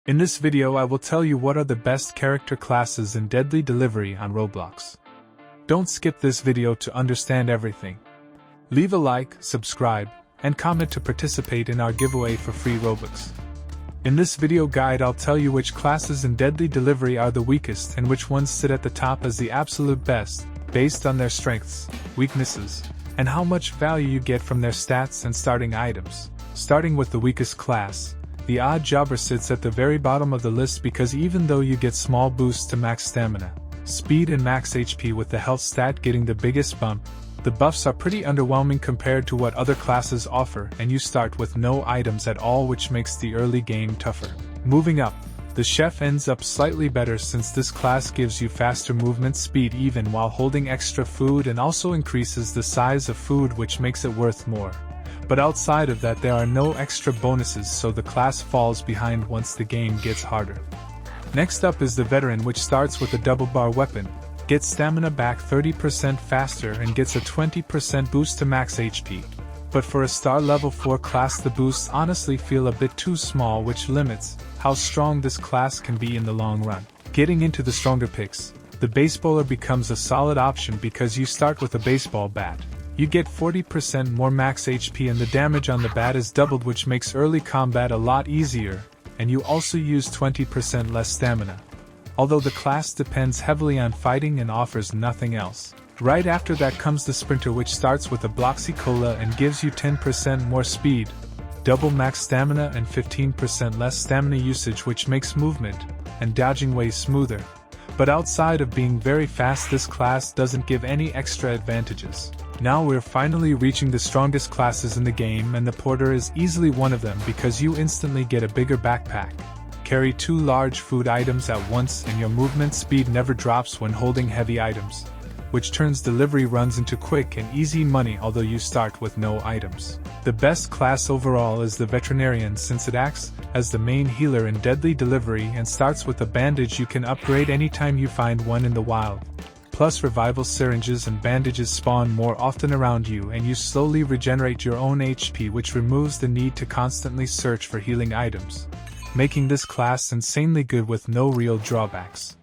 In this video I will tell you what are the best character classes in Deadly Delivery on Roblox. Don't skip this video to understand everything. Leave a like, subscribe, and comment to participate in our giveaway for free Robux. In this video guide I'll tell you which classes in Deadly Delivery are the weakest and which ones sit at the top as the absolute best, based on their strengths, weaknesses, and how much value you get from their stats and starting items. Starting with the weakest class, the Odd Jobber sits at the very bottom of the list because even though you get small boosts to max stamina, speed and max HP with the health stat getting the biggest bump, the buffs are pretty underwhelming compared to what other classes offer, and you start with no items at all, which makes the early game tougher. Moving up, the Chef ends up slightly better since this class gives you faster movement speed even while holding extra food and also increases the size of food, which makes it worth more. But outside of that there are no extra bonuses, so the class falls behind once the game gets harder. Next up is the Veteran, which starts with a double bar weapon, gets stamina back 30% faster and gets a 20% boost to max HP. But for a star level 4 class the boosts honestly feel a bit too small, which limits how strong this class can be in the long run. Getting into the stronger picks, the Baseballer becomes a solid option because you start with a baseball bat. You get 40% more max HP and the damage on the bat is doubled, which makes early combat a lot easier, and you also use 20% less stamina. Although the class depends heavily on fighting and offers nothing else. Right after that comes the Sprinter, which starts with a Bloxy Cola and gives you 10% more speed, double max stamina and 15% less stamina usage, which makes movement and dodging way smoother. But outside of being very fast, this class doesn't give any extra advantages. Now we're finally reaching the strongest classes in the game, and the Porter is easily one of them because you instantly get a bigger backpack, carry 2 large food items at once, and your movement speed never drops when holding heavy items, which turns delivery runs into quick and easy money although you start with no items. The best class overall is the Veterinarian since it acts as the main healer in Deadly Delivery and starts with a bandage you can upgrade anytime you find one in the wild. Plus revival syringes and bandages spawn more often around you and you slowly regenerate your own HP, which removes the need to constantly search for healing items, making this class insanely good with no real drawbacks.